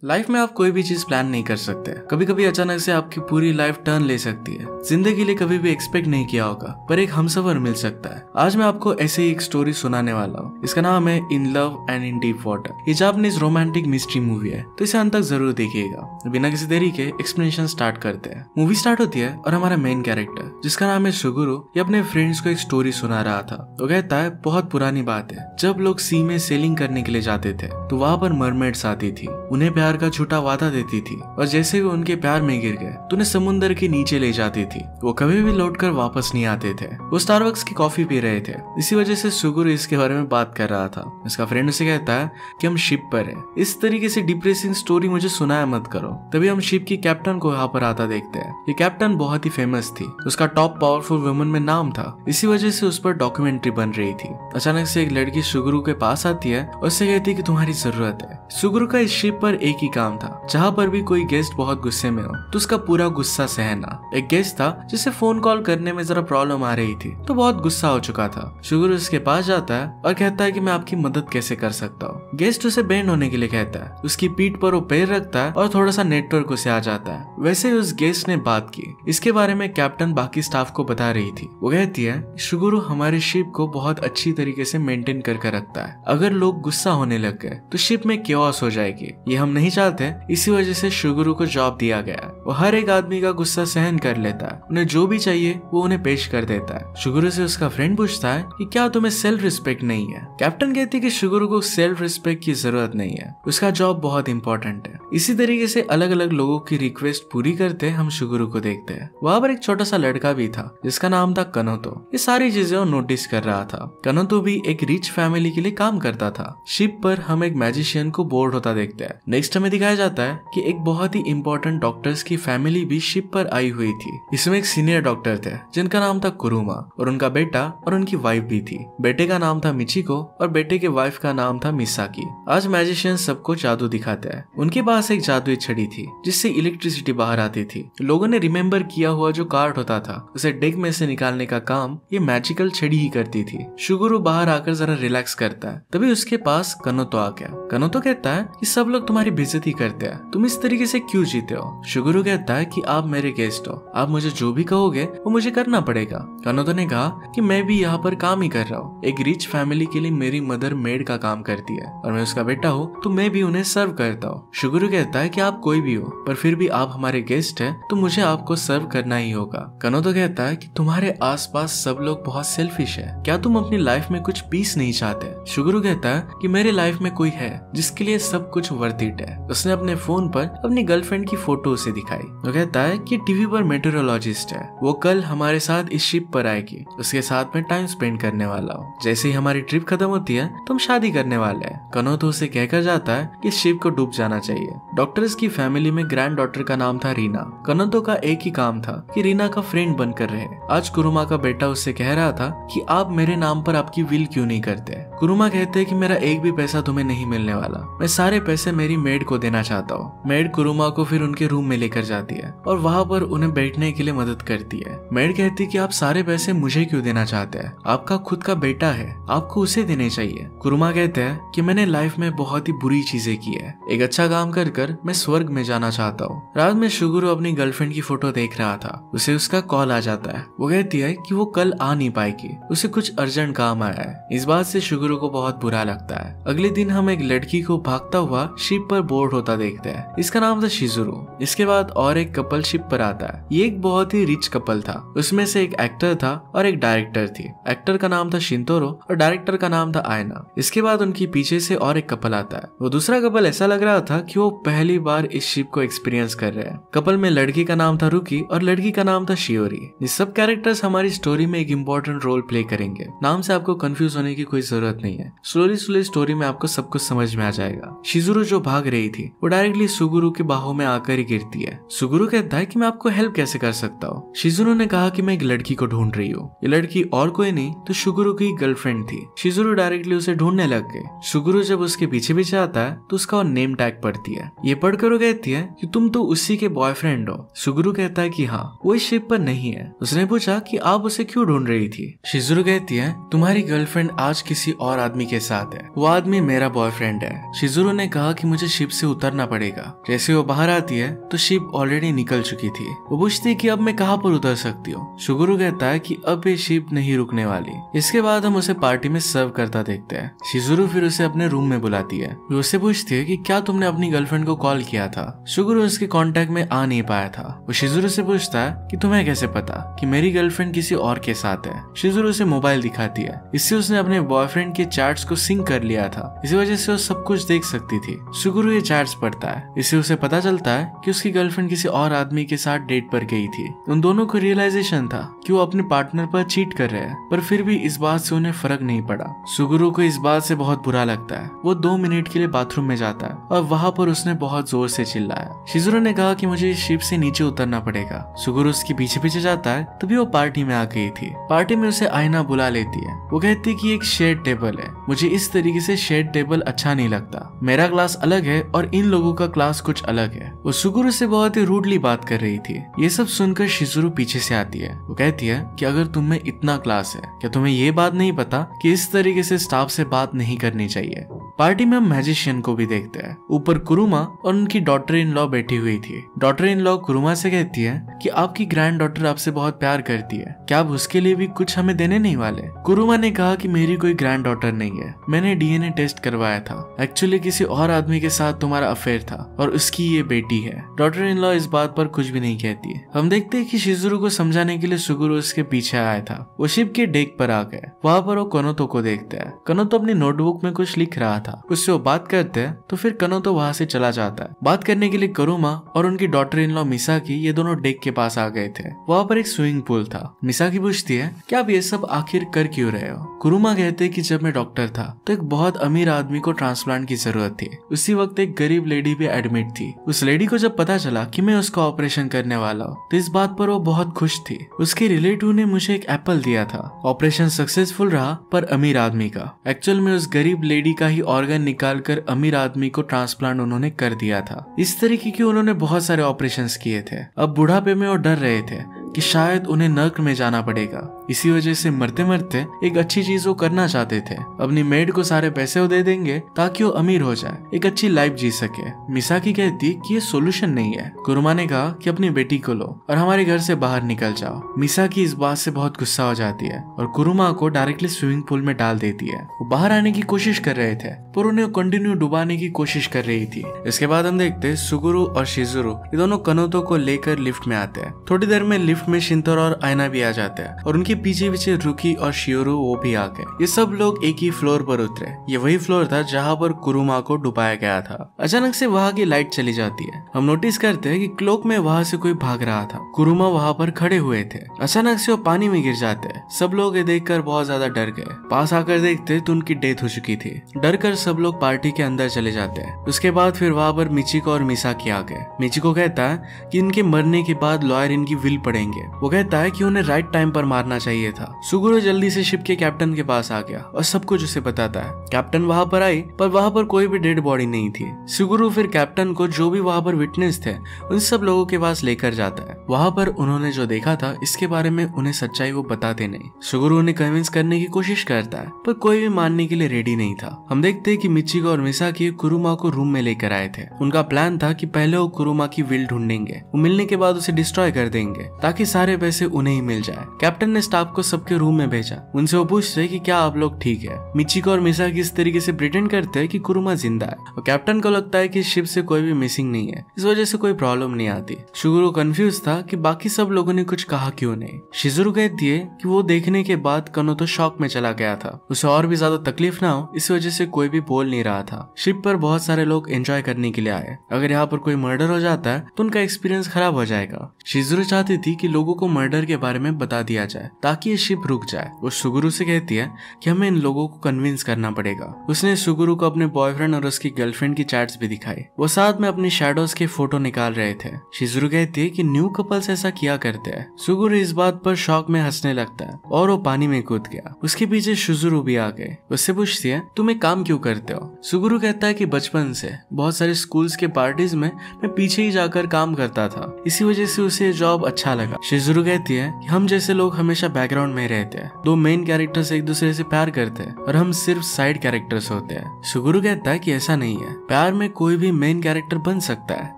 Life में आप कोई भी चीज प्लान नहीं कर सकते। कभी कभी अचानक से आपकी पूरी लाइफ टर्न ले सकती है। जिंदगी के लिए कभी भी एक्सपेक्ट नहीं किया होगा, पर एक हमसफर मिल सकता है। आज मैं आपको ऐसे ही एक स्टोरी सुनाने वाला हूँ। इसका नाम है in love and in deep water. ये जापानीज रोमांटिक मिस्ट्री मूवी है, तो इसे अंत तक जरूर देखिएगा। बिना किसी देरी के एक्सप्लेनेशन स्टार्ट करते हैं। मूवी स्टार्ट होती है और हमारा मेन कैरेक्टर, जिसका नाम है सुगुरु, ये अपने फ्रेंड्स को एक स्टोरी सुना रहा था। तो कहता है बहुत पुरानी बात है, जब लोग सी में सेलिंग करने के लिए जाते थे तो वहाँ पर मरमेड्स आती थी, उन्हें प्यार का झूठा वादा देती थी और जैसे वो उनके प्यार में गिर गए तो उन्हें समुद्र के नीचे ले जाती थी। वो कभी भी लौटकर वापस नहीं आते थे। वो स्टारबक्स की कॉफी पी रहे थे, इसी वजह से सुगुरु इसके बारे में बात कर रहा था। उसका फ्रेंड उसे कहता है कि हम शिप पर हैं। इस तरीके से डिप्रेसिंग स्टोरी मुझे सुनाया मत करो। तभी हम शिप की कैप्टन को यहाँ पर आता देखते हैं। ये कैप्टन बहुत ही फेमस थी, उसका टॉप पावरफुल वुमन में नाम था, इसी वजह से उस पर डॉक्यूमेंट्री बन रही थी। अचानक से एक लड़की सुगुरु के पास आती है और उससे कहती है कि तुम्हारी जरूरत है। सुगुरु का इस शिप पर एक ही काम था, जहाँ पर भी कोई गेस्ट बहुत गुस्से में हो तो उसका पूरा गुस्सा सहना। एक गेस्ट था जिसे फोन कॉल करने में जरा प्रॉब्लम आ रही थी, तो बहुत गुस्सा हो चुका था। सुगुरु उसके पास जाता है और कहता है कि मैं आपकी मदद कैसे कर सकता हूँ। गेस्ट उसे बेंड होने के लिए कहता है। उसकी पीठ पर वो पैर रखता है और थोड़ा सा नेटवर्क उसे आ जाता है। वैसे ही उस गेस्ट ने बात की। इसके बारे में कैप्टन बाकी स्टाफ को बता रही थी। वो कहती है सुगुरु हमारे शिप को बहुत अच्छी तरीके से मेंटेन करके रखता है। अगर लोग गुस्सा होने लग गए तो शिप में केओस हो जाएगी, ये हम नहीं चाहते। इसी वजह से सुगुरु को जॉब दिया गया है। वो हर एक आदमी का गुस्सा सहन कर लेता है, उन्हें जो भी चाहिए वो उन्हें पेश कर देता है। सुगुरु से उसका फ्रेंड पूछता है कि क्या तुम्हें सेल्फ रिस्पेक्ट नहीं है। कैप्टन कहती है कि सुगुरु को सेल्फ रिस्पेक्ट की जरूरत नहीं है, उसका जॉब बहुत इंपॉर्टेंट है। इसी तरीके से अलग अलग लोगों की रिक्वेस्ट पूरी करते हम सुगुरु को देखते हैं। वहाँ पर एक छोटा सा लड़का भी था जिसका नाम था कनोतो। ये सारी चीजें वो नोटिस कर रहा था। कनोतो भी एक रिच फैमिली के लिए काम करता था। शिप पर हम एक मैजिशियन को बोर्ड होता देखते हैं। नेक्स्ट हमें दिखाया जाता है कि एक बहुत ही इंपॉर्टेंट डॉक्टर्स की फैमिली भी शिप पर आई हुई थी। इसमें एक सीनियर डॉक्टर थे जिनका नाम था कुरुमा और उनका बेटा और उनकी वाइफ भी थी। बेटे का नाम था मिचिको और बेटे के वाइफ का नाम था मिसाकी। आज मैजिशियन सबको जादू दिखाते हैं। उनके पास एक जादुई छड़ी थी जिससे इलेक्ट्रिसिटी बाहर आती थी। लोगों ने रिमेम्बर किया हुआ जो कार्ड होता था उसे डेक में से निकालने का काम ये मैजिकल छड़ी ही करती थी। सुगुरु बाहर आकर जरा रिलैक्स करता है, तभी उसके पास कनोतो आ गया। कनोतो कहता है कि सब लोग तुम्हारी बेइज्जती करते हैं, तुम इस तरीके से क्यों जीते हो। सुगुरु कहता है कि आप मेरे गेस्ट हो, आप मुझे जो भी कहोगे वो मुझे करना पड़ेगा। कनोतो ने कहा कि मैं भी यहाँ पर काम ही कर रहा हूँ। एक रिच फैमिली के लिए मेरी मदर मेड का काम करती है और मैं उसका बेटा हूँ, तो मैं भी उन्हें सर्व करता हूँ। सुगुरु कहता है कि आप कोई भी हो, पर फिर भी आप हमारे गेस्ट हैं, तो मुझे आपको सर्व करना ही होगा। कनोतो कहता है कि तुम्हारे आसपास सब लोग बहुत सेल्फिश है, क्या तुम अपनी लाइफ में कुछ पीस नहीं चाहते। सुगुरु कहता है कि मेरे लाइफ में कोई है जिसके लिए सब कुछ वर्थ इट है। उसने अपने फोन पर अपनी गर्लफ्रेंड की फोटो उसे दिखाई। वो कहता है कि टीवी पर मेटेरोलॉजिस्ट है, वो कल हमारे साथ इस शिप पर आएगी, उसके साथ में टाइम स्पेंड करने वाला हूँ। जैसे ही हमारी ट्रिप खत्म होती है तो हम शादी करने वाले हैं। कनोतो उसे कहकर जाता है कि शिप को डूब जाना चाहिए। डॉक्टर्स की फैमिली में ग्रैंड डॉटर का नाम था रीना। कनोतो का एक ही काम था कि रीना का फ्रेंड बनकर रहे। आज कुरुमा का बेटा उससे कह रहा था कि आप मेरे नाम पर आपकी विल क्यों नहीं करते। कुरुमा कहते हैं कि मेरा एक भी पैसा तुम्हें नहीं मिलने वाला, मैं सारे पैसे मेरी मेड को देना चाहता हूँ। मेड कुरुमा को फिर उनके रूम में लेकर जाती है और वहाँ पर उन्हें बैठने के लिए मदद करती है। मेड कहती है कि आप सारे पैसे मुझे क्यों देना चाहते हैं, आपका खुद का बेटा है, आपको उसे देने चाहिए। कुरुमा कहते हैं कि मैंने लाइफ में बहुत ही बुरी चीजें की है, एक अच्छा काम कर कर मैं स्वर्ग में जाना चाहता हूँ। रात में सुगुरु अपनी गर्लफ्रेंड की फोटो देख रहा था, उसे उसका कॉल आ जाता है। वो कहती है कि वो कल आ नहीं पाएगी, उसे कुछ अर्जेंट काम आया है। इस बात से सुगुरु को बहुत बुरा लगता है। अगले दिन हम एक लड़की को भागता हुआ शिप पर बोर्ड होता देखते हैं। इसका नाम था शिजुरू। इसके बाद और एक कपल शिप पर आता है। ये एक बहुत ही रिच कपल था। उसमें से एक एक्टर था और एक डायरेक्टर थी। एक्टर का नाम था शिंतोरो और डायरेक्टर का नाम था आयना। इसके बाद उनके पीछे से और एक कपल आता है। वो दूसरा कपल ऐसा लग रहा था कि वो पहली बार इस शिप को एक्सपीरियंस कर रहे हैं। कपल में लड़की का नाम था रुकी और लड़की का नाम था शियोरी। ये सब कैरेक्टर्स हमारी स्टोरी में एक इंपॉर्टेंट रोल प्ले करेंगे। नाम से आपको कंफ्यूज होने की कोई जरूरत नहीं है। स्लोली स्टोरी में आपको सब कुछ समझ में आ जाएगा। शिजुरू जो भाग रही थी वो डायरेक्टली सुगुरु के बाहों में आकर ही गिरती है। है। सुगुरु कहता है कि मैं आपको हेल्प कैसे कर सकता हूँ। शिजुरू ने कहा कि मैं एक लड़की को ढूंढ रही हूँ। ये लड़की और कोई नहीं तो सुगुरु की गर्लफ्रेंड थी। शिजुरू डायरेक्टली उसे ढूंढने लग गए। सुगुरु जब उसके पीछे पीछे आता है तो उसका नेम टैग पढ़ती है। ये पढ़कर वो कहती है कि तुम तो उसी के बॉयफ्रेंड हो। सुगुरु कहता है कि हाँ, वो इस शिप पर नहीं है। उसने पूछा कि आप उसे क्यों ढूंढ रही थी। शिजुरू कहती है तुम्हारी गर्लफ्रेंड आज किसी और आदमी के साथ है, वो आदमी मेरा बॉयफ्रेंड है। शिजुरू ने कहा कि मुझे शिप से उतरना पड़ेगा। जैसे वो बाहर आती है तो शिप ऑलरेडी निकल चुकी थी। वो पूछती है कि अब मैं कहाँ पर उतर सकती हूँ। सुगुरु कहता है कि अब ये शिप नहीं रुकने वाली। इसके बाद हम उसे पार्टी में सर्व करता देखते हैं। शिजुरू फिर उसे अपने रूम में बुलाती है। वो उससे पूछती है कि क्या तुमने अपनी गर्लफ्रेंड को कॉल किया था। सुगुरु उसके कांटेक्ट में आ नहीं पाया था। वो शिजुरू से पूछता है कि तुम्हें कैसे पता कि मेरी गर्लफ्रेंड किसी और के साथ है। शिजुरू उसे मोबाइल दिखाती है। इससे उसने अपने बॉयफ्रेंड के चैट्स को सिंक कर लिया था। इसी वजह से वो सब कुछ देख सकती थी। सुगुरु ये चैट्स पढ़ता है। इससे उसे पता चलता है कि उसकी गर्लफ्रेंड किसी और आदमी के साथ डेट पर गई थी। उन दोनों को रियलाइजेशन था कि वो अपने पार्टनर पर चीट कर रहे हैं, पर फिर भी इस बात से उन्हें फर्क नहीं पड़ा। सुगुरु को इस बात से बहुत बुरा लगता है। वो 2 मिनट के लिए बाथरूम में जाता है और वहां पर उसने बहुत जोर से चिल्लाया। शिजुरू ने कहा कि मुझे इस शिप से नीचे उतरना पड़ेगा। सुगुरु उसके पीछे पीछे जाता है। तभी वो पार्टी में आ गई थी। पार्टी में उसे आईना बुला लेती है। वो कहती है कि एक शेड टेबल है, मुझे इस तरीके से शेड टेबल अच्छा नहीं लगता। मेरा क्लास अलग है और इन लोगों का क्लास कुछ अलग है। वो सुगुरु से बहुत ही रूडली बात कर रही थी। ये सब सुनकर शिजुरू पीछे से आती है। वो कहती है कि अगर तुम में इतना क्लास है, क्या तुम्हें ये बात नहीं पता कि इस तरीके से स्टाफ से बात नहीं करनी चाहिए। पार्टी में हम मैजिशियन को भी देखते हैं। ऊपर कुरुमा और उनकी डॉटर इन लॉ बैठी हुई थी। डॉटर इन लॉ कुरुमा से कहती है कि आपकी ग्रैंड डॉटर आपसे बहुत प्यार करती है, क्या आप उसके लिए भी कुछ हमें देने नहीं वाले। कुरुमा ने कहा कि मेरी कोई ग्रैंड डॉटर नहीं है, मैंने डीएनए टेस्ट करवाया था। एक्चुअली किसी और आदमी के साथ तुम्हारा अफेयर था और उसकी ये बेटी है। डॉटर इन लॉ इस बात पर कुछ भी नहीं कहती है। हम देखते हैं कि शिजुरू को समझाने के लिए सुगुरु उसके पीछे आया था। वो शिप के डेक पर आ गए। वहां पर वो कनोतो को देखते हैं। कनोतो अपनी नोटबुक में कुछ लिख रहा था। उससे वो बात करते हैं तो फिर कनोतो वहां से चला जाता है। बात करने के लिए कुरुमा और उनकी डॉटर इन लॉ मिसाकी ये दोनों डेक के पास आ गए थे। वहां पर एक स्विमिंग पूल था। मिसाकी पूछती है कि आप ये सब आखिर कर क्यों रहे हो। कुरुमा कहते हैं कि जब मैं डॉक्टर था तो एक बहुत अमीर आदमी को ट्रांसप्लांट की जरूरत थी। उसी वक्त एक गरीब लेडी भी एडमिट थी। उस लेडी को जब पता चला कि मैं उसका ऑपरेशन करने वाला हूँ तो इस बात पर वो बहुत खुश थी। उसके रिलेटिव ने मुझे एक एप्पल दिया था। ऑपरेशन सक्सेसफुल रहा पर अमीर आदमी का। एक्चुअल में उस गरीब लेडी का ही ऑर्गन निकालकर अमीर आदमी को ट्रांसप्लांट उन्होंने कर दिया था। इस तरीके के उन्होंने बहुत सारे ऑपरेशंस किए थे। अब बुढ़ापे में वो डर रहे थे कि शायद उन्हें नर्क में जाना पड़ेगा। इसी वजह से मरते मरते एक अच्छी चीज वो करना चाहते थे। अपनी मेड को सारे पैसे वो दे देंगे ताकि वो अमीर हो जाए, एक अच्छी लाइफ जी सके। मिसाकी कहती कि ये सोल्यूशन नहीं है। कुरुमा ने कहा कि अपनी बेटी को लो और हमारे घर से बाहर निकल जाओ। मिसाकी इस बात से बहुत गुस्सा हो जाती है और कुरुमा को डायरेक्टली स्विमिंग पूल में डाल देती है। वो बाहर आने की कोशिश कर रहे थे पर उन्हें कंटिन्यू डुबाने की कोशिश कर रही थी। इसके बाद हम देखते हैं सुगुरु और शिजुरू ये दोनों कनोतो को लेकर लिफ्ट में आते हैं। थोड़ी देर में लिफ्ट में शिंतोरो और आयना भी आ जाते हैं और उनके पीछे पीछे रुकी और शियोरू वो भी आ गए। ये सब लोग एक ही फ्लोर पर उतरे। ये वही फ्लोर था जहाँ पर कुरुमा को डुबाया गया था। अचानक से वहाँ की लाइट चली जाती है। हम नोटिस करते हैं कि क्लोक में वहाँ से कोई भाग रहा था। कुरुमा वहाँ पर खड़े हुए थे। अचानक से वो पानी में गिर जाते हैं। सब लोग ये देखकर बहुत ज्यादा डर गए। पास आकर देखते तो उनकी डेथ हो चुकी थी। डर कर सब लोग पार्टी के अंदर चले जाते हैं। उसके बाद फिर वहाँ पर मिचिको और मिसाकी आ गए। मिचिको कहता है कि इनके मरने के बाद लॉयर इनकी विल पढ़ेंगे। वो कहता है कि उन्हें राइट टाइम पर मारना चाहिए था। सुगुरु जल्दी से शिप के कैप्टन के पास आ गया और सब कुछ उसे बताता है। कैप्टन वहाँ पर आई पर वहाँ पर कोई भी डेड बॉडी नहीं थी। सुगुरु फिर कैप्टन को जो भी वहाँ पर विटनेस थे उन सब लोगों के पास लेकर जाता है। वहाँ पर उन्होंने जो देखा था इसके बारे में उन्हें सच्चाई वो बताते नहीं। सुगुरु उन्हें कन्विंस करने की कोशिश करता है पर कोई भी मानने के लिए रेडी नहीं था। हम देखते हैं कि मिचिको और मिसाकी कुरुमा को रूम में लेकर आए थे। उनका प्लान था कि पहले वो कुरुमा की विल ढूंढेंगे, वो मिलने के बाद उसे डिस्ट्रॉय कर देंगे ताकि सारे पैसे उन्हें ही मिल जाए। कैप्टन ने स्टाफ को सबके रूम में भेजा। उनसे वो पूछते हैं कि क्या आप लोग ठीक है। मिचिको और मिसाकी इस तरीके से प्रिटेंड करते हैं कि कुरुमा जिंदा है और कैप्टन को लगता है कि शिप से कोई भी मिसिंग नहीं है, इस वजह से कोई प्रॉब्लम नहीं आती। सुगुरु कंफ्यूज था कि बाकी सब लोगों ने कुछ कहा क्यों नहीं। शिजुरू कहती है कि वो देखने के बाद कनोतो शॉक में चला गया था। उसे और भी ज्यादा तकलीफ ना हो इस वजह से कोई भी बोल नहीं रहा था। शिप पर बहुत सारे लोग एंजॉय करने के लिए आए। अगर यहाँ पर कोई मर्डर हो जाता है तो उनका एक्सपीरियंस खराब हो जाएगा। शिजुरू चाहती थी कि लोगों को मर्डर के बारे में बता दिया जाए ताकि ये शिप रुक जाए। वो सुगुरु से कहती है कि हमें इन लोगों को कन्विंस करना पड़ेगा। उसने सुगुरु को अपने बॉयफ्रेंड और उसकी गर्लफ्रेंड की चैट्स भी दिखाई। वो साथ में अपनी शैडोज के फोटो निकाल रहे थे। शिजुरु कहती है कि न्यू कपल्स ऐसा किया करते हैं। सुगुरु इस बात पर शॉक में हंसने लगता है और वो पानी में कूद गया। उसके पीछे शिजुरु भी आ गए। उससे पूछती है तुम एक काम क्यों करते हो। सुगुरु कहता है कि बचपन से बहुत सारे स्कूल्स के पार्टीज में मैं पीछे ही जाकर काम करता था, इसी वजह से उसे जॉब अच्छा लगा। शिजुरु कहती है कि हम जैसे लोग हमेशा बैकग्राउंड में रहते हैं। दो मेन कैरेक्टर्स एक दूसरे से प्यार करते हैं और हम सिर्फ साइड कैरेक्टर्स होते हैं। सुगुरु कहता है कि ऐसा नहीं है, प्यार में कोई भी मेन कैरेक्टर बन सकता है।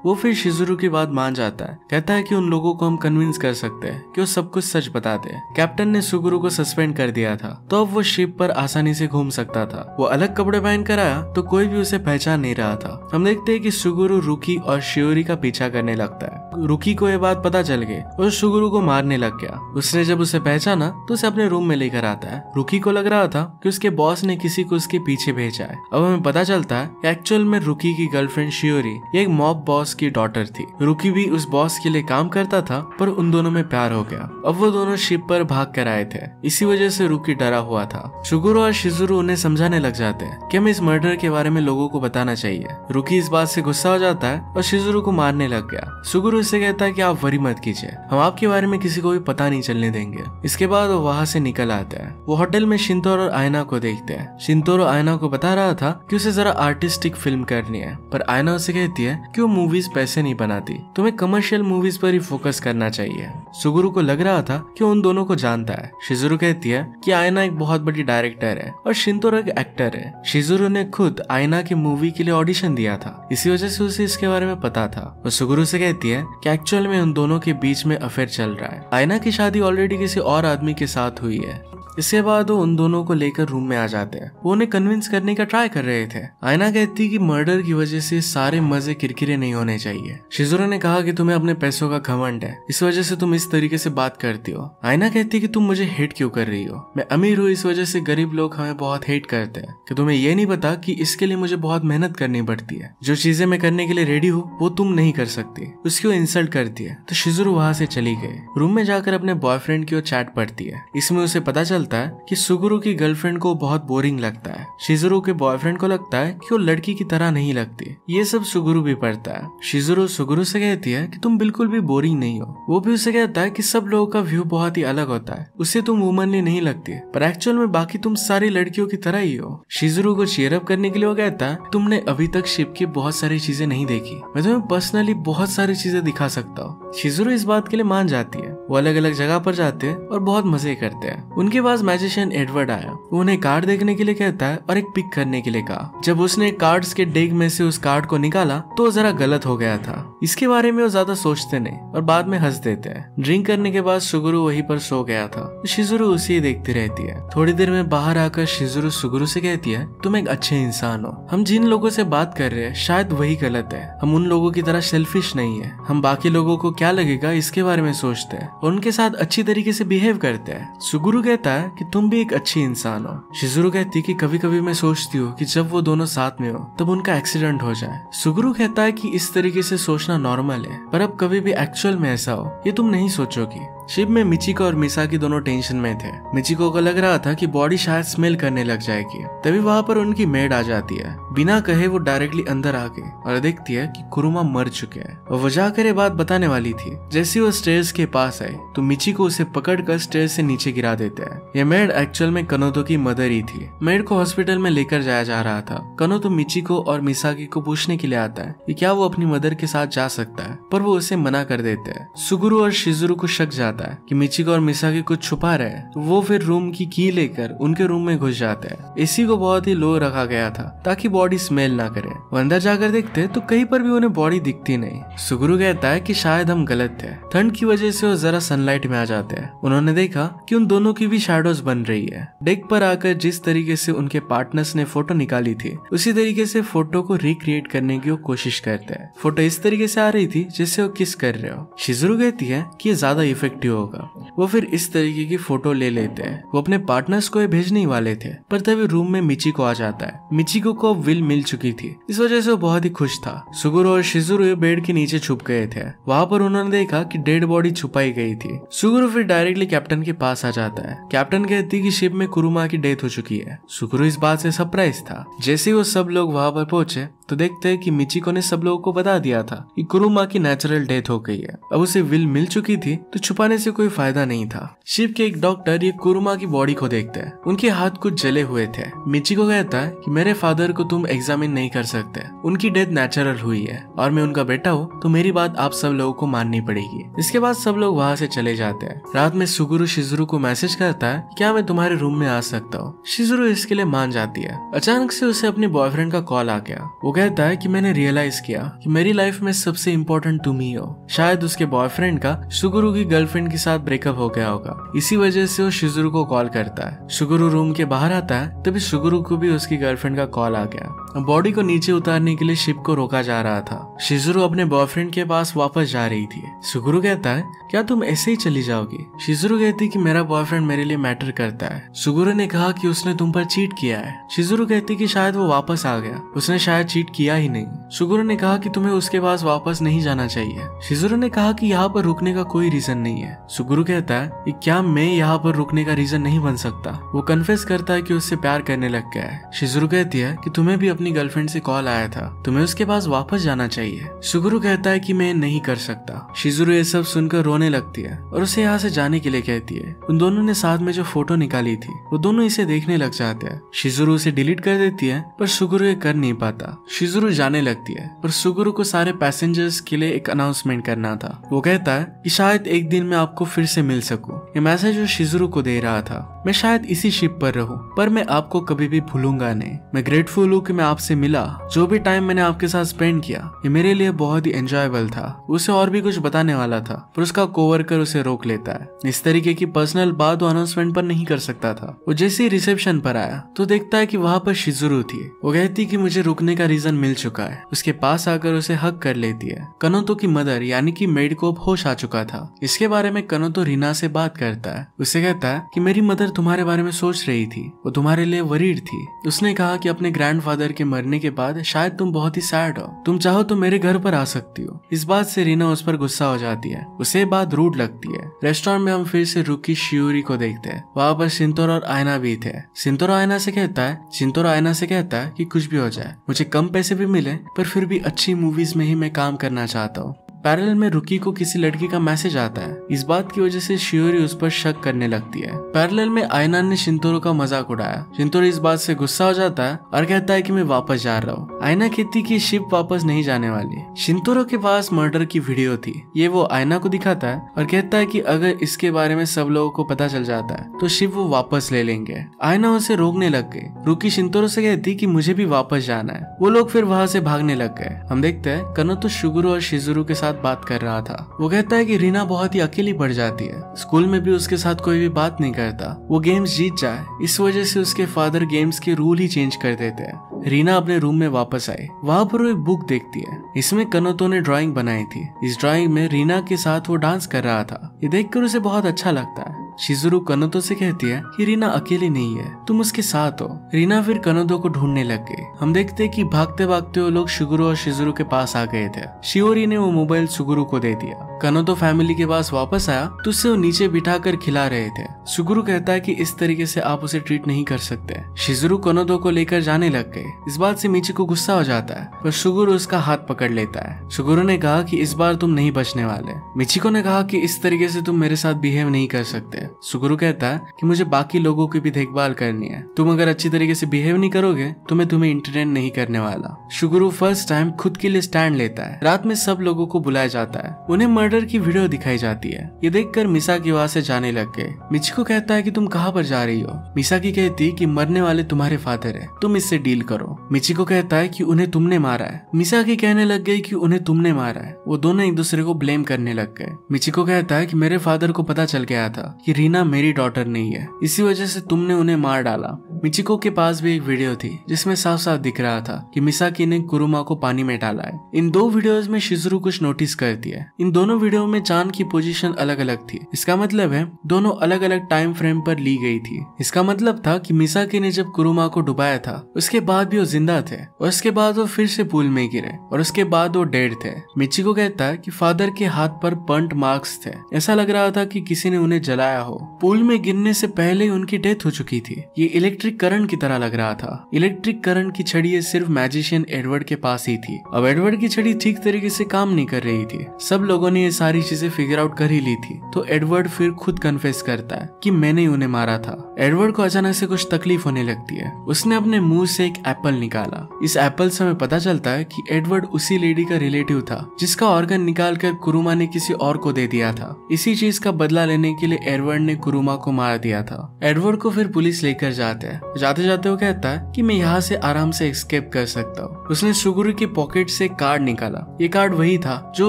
वो फिर शिजुरु की बात मान जाता है। कहता है कि उन लोगों को हम कन्विंस कर सकते हैं कि वो सब कुछ सच बता दे। कैप्टन ने सुगुरु को सस्पेंड कर दिया था, तो अब वो शिप पर आसानी से घूम सकता था। वो अलग कपड़े पहन कर आया तो कोई भी उसे पहचान नहीं रहा था। हम देखते हैं कि सुगुरु रुकी और शियोरी का पीछा करने लगता है। रुकी को ये बात पता चल गई और सुगुरु को मारने लग गया। उसने जब उसे पहचाना तो उसे अपने रूम में लेकर आता है। रुकी को लग रहा था कि उसके बॉस ने किसी को उसके पीछे भेजा है। अब हमें पता चलता है कि एक्चुअल में रुकी की गर्लफ्रेंड शियोरी एक मॉब बॉस की डॉटर थी। रुकी भी उस बॉस के लिए काम करता था, पर उन दोनों में प्यार हो गया। अब वो दोनों शिप पर भाग कर आए थे। इसी वजह से रुकी डरा हुआ था। सुगुरु और शिजुरु उन्हें समझाने लग जाते हैं कि हमें इस मर्डर के बारे में लोगों को बताना चाहिए। रुकी इस बात से गुस्सा हो जाता है और शिजुरु को मारने लग गया। सुगुरु उससे कहता है कि आप वरी मत कीजिए, हम आपके बारे में किसी को भी पता नहीं चलने देंगे। इसके बाद वो वहाँ से निकल आता है। वो होटल में शिंतोरो और आयना को देखते हैं। शिंतोरो आयना को बता रहा था कि उसे जरा आर्टिस्टिक फिल्म करनी है, पर आयना उसे कहती है कि वो मूवीज पैसे नहीं बनाती, तुम्हें कमर्शियल मूवीज पर ही फोकस करना चाहिए। सुगुरु को लग रहा था कि उन दोनों को जानता है। शिजुरु कहती है कि आयना एक बहुत बड़ी डायरेक्टर है और शिंतोरो एक एक्टर है। शिजुरु ने खुद आयना की मूवी के लिए ऑडिशन दिया था, इसी वजह से उसे इसके बारे में पता था। वो सुगुरु से कहती है कि एक्चुअल में उन दोनों के बीच में अफेयर चल रहा है। आयना की शादी ऑलरेडी किसी और आदमी के साथ हुई है। इसके बाद वो उन दोनों को लेकर रूम में आ जाते हैं। वो उन्हें कन्विंस करने का ट्राई कर रहे थे। आयना कहती कि मर्डर की वजह से सारे मजे किरकिरे नहीं होने चाहिए। शिजुरु ने कहा कि तुम्हें अपने पैसों का घमंड है, इस वजह से तुम इस तरीके से बात करती हो। आयना कहती कि तुम मुझे हेट क्यों कर रही हो, मैं अमीर हूँ, इस वजह से गरीब लोग हमें बहुत हेट करते हैं। कि तुम्हें ये नहीं पता कि इसके लिए मुझे बहुत मेहनत करनी पड़ती है। जो चीजें मैं करने के लिए रेडी हूँ वो तुम नहीं कर सकती। उसकी वो इंसल्ट करती है तो शिजुरु वहां से चली गई। रूम में जाकर अपने बॉयफ्रेंड की वो चैट पढ़ती है। इसमें उसे पता चलता है कि सुगुरु की गर्लफ्रेंड को बहुत बोरिंग लगता है। शिजुरु के बॉयफ्रेंड को लगता है कि वो लड़की की तरह नहीं लगती। ये सब सुगुरु भी पढ़ता है। शिजुरु सुगुरु से कहती है कि तुम बिल्कुल भी बोरिंग नहीं हो। वो भी उसे कहता है कि सब लोगों का व्यू बहुत ही अलग होता है, उससे तुम वुमनली नहीं लगती, पर एक्चुअल में बाकी तुम सारी लड़कियों की तरह ही हो। शिजुरु को चीयर अप करने के लिए वो कहता है तुमने अभी तक शिप की बहुत सारी चीजें नहीं देखी, मैं तुम्हें पर्सनली बहुत सारी चीजें दिखा सकता हूँ। शिजुरु इस बात के लिए मान जाती है। वो अलग अलग जगह पर जाते हैं और बहुत मजे करते हैं। उनके पास मैजिशियन एडवर्ड आया। वो उन्हें कार्ड देखने के लिए कहता है और एक पिक करने के लिए कहा। जब उसने कार्ड्स के डेक में से उस कार्ड को निकाला तो जरा गलत हो गया था। इसके बारे में वो ज्यादा सोचते नहीं और बाद में हंस देते हैं। ड्रिंक करने के बाद सुगुरु वहीं पर सो गया था। शिजुरु उसे ही देखती रहती है। थोड़ी देर में बाहर आकर शिजुरु सुगुरु से कहती है तुम एक अच्छे इंसान हो, हम जिन लोगों से बात कर रहे हैं शायद वही गलत है। हम उन लोगों की तरह सेल्फिश नहीं है, हम बाकी लोगों को क्या लगेगा इसके बारे में सोचते हैं और उनके साथ अच्छी तरीके से बिहेव करते हैं। सुगुरु कहता है कि तुम भी एक अच्छी इंसान हो। शिजुरु कहती कि कभी कभी मैं सोचती हूँ कि जब वो दोनों साथ में हो तब उनका एक्सीडेंट हो जाए। सुगुरु कहता है कि इस तरीके से सोचना नॉर्मल है, पर अब कभी भी एक्चुअल में ऐसा हो ये तुम नहीं सोचोगी। शिप में मिचिको और मिसाकी दोनों टेंशन में थे। मिचिको को लग रहा था कि बॉडी शायद स्मेल करने लग जाएगी। तभी वहाँ पर उनकी मेड आ जाती है। बिना कहे वो डायरेक्टली अंदर आ गई और देखती है कि कुरुमा मर चुके हैं और वो जाकर ये बात बताने वाली थी। जैसे वो स्टेयर्स के पास आई तो मिचिको उसे पकड़कर स्टेयर्स से नीचे गिरा देते हैं। ये मेड एक्चुअल में कनोतो की मदर ही थी। मेड को हॉस्पिटल में लेकर जाया जा रहा था। कनोतो मिचिको और मिसाकी को पूछने के लिए आता है कि क्या वो अपनी मदर के साथ जा सकता है, पर वो उसे मना कर देते हैं। सुगुरु और शिजुरु को शक जाता है कि मिचिको और मिसाकी कुछ छुपा रहे हैं, तो वो फिर रूम की की लेकर उनके रूम में घुस जाते हैं। एसी को बहुत ही लो रखा गया था ताकि बॉडी स्मेल ना करे। वो अंदर जाकर देखते तो कहीं पर भी उन्हें बॉडी दिखती नहीं। सुगुरु कहता है कि शायद हम गलत थे, ठंड की वजह से वो जरा सनलाइट में आ जाते हैं। उन्होंने देखा कि उन दोनों की भी शैडोज बन रही है। डेक पर आकर जिस तरीके से उनके पार्टनर्स ने फोटो निकाली थी उसी तरीके से फोटो को रिक्रिएट करने की वो कोशिश करते हैं। फोटो इस तरीके से आ रही थी जैसे वो किस कर रहे हो। शिजुरु कहती है कि ये ज्यादा इफेक्टिव होगा। वो फिर इस तरीके की फोटो ले लेते हैं। वो अपने पार्टनर्स को भेजने ही वाले थे, पर तभी रूम में मिचिको आ जाता है। मिचिको को विल मिल चुकी थी, इस वजह से वो बहुत ही खुश था। सुगुरु और शिजुरु बेड के नीचे छुप गए थे। वहाँ पर उन्होंने देखा कि डेड बॉडी छुपाई गई थी। सुगुरु फिर डायरेक्टली कैप्टन के पास आ जाता है। कैप्टन कहती कि शिप में कुरुमा की डेथ हो चुकी है। सुगुरु इस बात से सरप्राइज था। जैसे ही वो सब लोग वहाँ पर पहुंचे तो देखते हैं कि मिचिको ने सब लोगों को बता दिया था कि कुरुमा की नेचुरल डेथ हो गई है। अब उसे विल मिल चुकी थी तो छुपाने से कोई फायदा नहीं था। शिप के एक डॉक्टर ये कुरुमा की बॉडी को देखते हैं। उनके हाथ कुछ जले हुए थे। मिचिको कहता है कि मेरे फादर को तुम एग्जामिन नहीं कर सकते, उनकी डेथ नेचुरल हुई है और मैं उनका बेटा हूँ, तो मेरी बात आप सब लोगों को माननी पड़ेगी। इसके बाद सब लोग वहाँ से चले जाते हैं। रात में सुगुरु शिजुरु को मैसेज करता है क्या मैं तुम्हारे रूम में आ सकता हूँ। शिजुरु इसके लिए मान जाती है। अचानक से उसे अपने बॉयफ्रेंड का कॉल आ गया। वो कहता है कि मैंने रियलाइज किया कि मेरी लाइफ में सबसे इम्पोर्टेंट तुम ही हो। शायद उसके बॉयफ्रेंड का सुगुरु की गर्लफ्रेंड के साथ ब्रेकअप हो गया होगा, इसी वजह से वो शिजुरु को कॉल करता है। सुगुरु रूम के बाहर आता है, तभी सुगुरु को भी उसकी गर्लफ्रेंड का कॉल आ गया। बॉडी को नीचे उतारने के लिए शिप को रोका जा रहा था। शिजुरु अपने बॉयफ्रेंड के पास वापस जा रही थी। सुगुरु कहता है क्या तुम ऐसे ही चली जाओगी। शिजुरु कहती कि मेरा बॉयफ्रेंड मेरे लिए मैटर करता है। सुगुरु ने कहा कि उसने तुम पर चीट किया है। शिजुरु कहती कि शायद वो वापस आ गया, उसने शायद चीट किया ही नहीं। सुगुरु ने कहा कि तुम्हें उसके पास वापस नहीं जाना चाहिए। शिजुरु ने कहा कि यहाँ पर रुकने का कोई रीजन नहीं है। सुगुरु कहता है कि क्या मैं यहाँ पर रुकने का रीजन नहीं बन सकता। वो कन्फेस करता है कि उससे प्यार करने लग गया है। शिजुरु कहती है कि तुम्हें भी अपनी गर्लफ्रेंड से कॉल आया था, तुम्हें उसके पास वापस जाना चाहिए। सुगुरु कहता है कि मैं नहीं कर सकता। शिजुरु ये सब सुनकर रोने लगती है और उसे यहाँ से जाने के लिए कहती है। उन दोनों ने साथ में जो फोटो निकाली थी वो दोनों इसे देखने लग जाते हैं। शिजुरु उसे डिलीट कर देती है, पर सुगुरु ये कर नहीं पाता। शिजुरु जाने लगती है और सुगुरु को सारे पैसेंजर्स के लिए एक अनाउंसमेंट करना था। वो कहता है कि शायद एक दिन मैं आपको फिर से मिल सकूं। ये मैसेज वो शिजुरु को दे रहा था। मैं शायद इसी शिप पर रहूं, पर मैं आपको कभी भी भूलूंगा नहीं। मैं ग्रेटफुल हूँ कि मैं आपसे मिला। जो भी टाइम मैंने आपके साथ स्पेंड किया ये मेरे लिए बहुत ही एंजॉयबल था। उसे और भी कुछ बताने वाला था, पर उसका कोवर्कर उसे रोक लेता है। इस तरीके की पर्सनल बात वो अनाउंसमेंट पर नहीं कर सकता था। वो जैसे ही रिसेप्शन पर आया तो देखता है कि वहाँ पर शिजुरु थी। वो कहती कि मुझे रुकने का रीजन मिल चुका है। उसके पास आकर उसे हक कर लेती है। कनोतो की मदर यानी कि मेड को होश आ चुका था। इसके बारे में कनोतो रीना से बात करता है। उसे कहता है कि मेरी मदर तुम्हारे बारे में सोच रही थी, वो तुम्हारे लिए वरीड थी। उसने कहा कि अपने ग्रैंडफादर के मरने के बाद शायद तुम बहुत ही सैड हो, तुम चाहो तो मेरे घर पर आ सकती हो। इस बात से रीना उस पर गुस्सा हो जाती है। उसे बात रूड लगती है। रेस्टोरेंट में हम फिर से रुकी शियोरी को देखते हैं। वहाँ पर शिंतोरो और आयना भी थे। शिंतोरो आयना से कहता है कि कुछ भी हो जाए, मुझे कम पैसे भी मिले पर फिर भी अच्छी मूवीज में ही मैं काम करना चाहता हूँ। पैरेलल में रुकी को किसी लड़की का मैसेज आता है। इस बात की वजह से शियोरी उस पर शक करने लगती है। पैरेलल में आयना ने शिंतोरो का मजाक उड़ाया। शिंतोरो इस बात से गुस्सा हो जाता है और कहता है कि मैं वापस जा रहा हूँ। आयना कहती कि शिप वापस नहीं जाने वाली। शिंतोरो के पास मर्डर की वीडियो थी। ये वो आयना को दिखाता है और कहता है कि अगर इसके बारे में सब लोगों को पता चल जाता है तो शिप वो वापस ले लेंगे। आयना उसे रोकने लग गई। रुकी शिंतोरो से कहती कि मुझे भी वापस जाना है। वो लोग फिर वहाँ से भागने लग गए। हम देखते हैं कनोतो सुगुरु और शिजुरु के साथ बात कर रहा था। वो कहता है कि रीना बहुत ही अकेली पड़ जाती है। स्कूल में भी उसके साथ कोई भी बात नहीं करता। वो गेम्स जीत जाए, इस वजह से उसके फादर गेम्स के रूल ही चेंज कर देते हैं। रीना अपने रूम में वापस आई। वहाँ पर वो एक बुक देखती है। इसमें कनोतो ने ड्राइंग बनाई थी। इस ड्राइंग में रीना के साथ वो डांस कर रहा था। ये देखकर उसे बहुत अच्छा लगता है। शिजुरु कनोतो से कहती है कि रीना अकेली नहीं है, तुम उसके साथ हो। रीना फिर कनोतो को ढूंढने लग गई। हम देखते हैं कि भागते भागते वो लोग सुगुरु और शिजुरु के पास आ गए थे। शियोरी ने वो मोबाइल सुगुरु को दे दिया। कनोतो फैमिली के पास वापस आया तो उसे वो नीचे बिठाकर खिला रहे थे। सुगुरु कहता है कि इस तरीके से आप उसे ट्रीट नहीं कर सकते। शिजुरु कनोतो को लेकर जाने लग गए। इस बात से मिचिको गुस्सा हो जाता है, पर सुगुरु उसका हाथ पकड़ लेता है। सुगुरु ने कहा कि इस बार तुम नहीं बचने वाले। मिचिको ने कहा कि इस तरीके से तुम मेरे साथ बिहेव नहीं कर सकते। सुगुरु कहता है कि मुझे बाकी लोगों की भी देखभाल करनी है। तुम अगर अच्छी तरीके से बिहेव नहीं करोगे तो मैं तुम्हें इंटरटेन नहीं करने वाला। सुगुरु फर्स्ट टाइम खुद के लिए स्टैंड लेता है। रात में सब लोगों को बुलाया जाता है। उन्हें मर्डर की वीडियो दिखाई जाती है। ये देखकर मिसाकी वहाँ से जाने लग गए। मिचिको कहता है कि तुम कहाँ पर जा रही हो। मिसाकी कहती कि मरने वाले तुम्हारे फादर है, तुम इससे डील करो। मिचिको कहता है कि उन्हें तुमने मारा है। मिसाकी कहने लग गई कि उन्हें तुमने मारा है। वो दोनों एक दूसरे को ब्लेम करने लग गए। मिचिको कहता है कि मेरे फादर को पता चल गया था कि रीना मेरी डॉटर नहीं है, इसी वजह से तुमने उन्हें मार डाला। मिचिको के पास भी एक वीडियो थी जिसमें साफ साफ दिख रहा था कि मिसाकी ने कुरुमा को पानी में डाला है। इन दो वीडियोस में शिजुरु कुछ नोटिस करती है। इन दोनों दोनों वीडियो में चांद की पोजीशन अलग अलग थी। इसका मतलब है दोनों अलग अलग टाइम फ्रेम पर ली गई थी। इसका मतलब था कि मिसाकी ने जब कुरुमा को डुबाया था उसके बाद भी वो जिंदा थे और उसके बाद वो फिर से पूल में गिरे और उसके बाद वो डेड थे। मिचिको कहता है कि फादर के हाथ पर बर्न्ट मार्क्स थे। ऐसा लग रहा था कि किसी ने उन्हें जलाया हो। पूल में गिरने से पहले ही उनकी डेथ हो चुकी थी। ये इलेक्ट्रिक करंट की तरह लग रहा था। इलेक्ट्रिक करंट की छड़ी सिर्फ मैजिशियन एडवर्ड के पास ही थी। अब एडवर्ड की छड़ी ठीक तरीके से काम नहीं कर रही थी। सब लोगों ने ये सारी चीजें फिगर आउट कर ही ली थी। तो एडवर्ड फिर खुद कन्फेस करता है कि मैंने उन्हें मारा था। एडवर्ड को अचानक से कुछ तकलीफ होने लगती है। उसने अपने मुंह से एक एप्पल निकाला। इस एप्पल से हमें पता चलता है कि एडवर्ड उसी लेडी का रिलेटिव था जिसका ऑर्गन निकालकर कुरुमा ने किसी और को दे दिया था। इसी चीज का बदला लेने के लिए एडवर्ड ने कुरुमा को मार दिया था। एडवर्ड को फिर पुलिस लेकर जाते हैं। जाते जाते वो कहता है कि मैं यहाँ से आराम से एस्केप कर सकता हूँ। उसने शुगुरु के पॉकेट से कार्ड निकाला। ये कार्ड वही था जो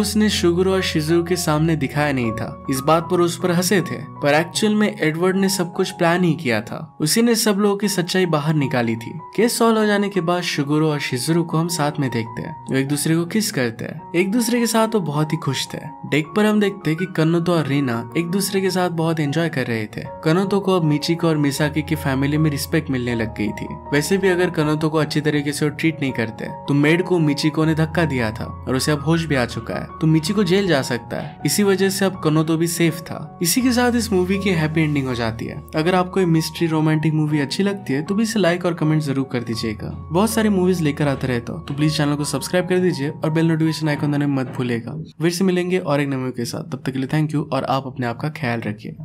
उसने शुगुरु और शिजुरु के सामने दिखाया नहीं था। इस बात पर उस पर हंसे थे, पर एक्चुअल में एडवर्ड ने सब कुछ प्लान ही किया था। उसी ने सब लोगों की सच्चाई बाहर निकाली थी। केस सॉल्व हो जाने के बाद शुगुरु और शिजुरु को हम साथ में देखते हैं। वो एक दूसरे को किस करते हैं। एक दूसरे के साथ वो बहुत ही खुश थे। डेक पर हम देखते हैं कि कनोतो और रीना एक दूसरे के साथ बहुत एंजॉय कर रहे थे। कनोतो को अब मिचिको और मिसाकी की फैमिली में रिस्पेक्ट मिलने लग गई थी। वैसे भी अगर कनोतो को अच्छी तरीके से ट्रीट नहीं करते तो मेड को मिचिको ने धक्का दिया था और उसे अब होश भी आ चुका है, तो मिचिको जेल जा सकता है। इसी वजह से अब कनोतो भी सेफ था। इसी के साथ इस मूवी की हैप्पी एंडिंग हो जाती है। अगर आपको मिस्ट्री रोमांटिक मूवी अच्छी लगती है तो भी इसे लाइक और कमेंट जरूर कर दीजिएगा। बहुत सारी मूवीज लेकर आते रहता हूँ, तो प्लीज चैनल को सब्सक्राइब कर दीजिए और बेल नोटिफिकेशन आइकन दबाना मत भूलिएगा। फिर से मिलेंगे और एक नए मूवी के साथ। तब तक के लिए थैंक यू और आप अपने आप का ख्याल रखिए।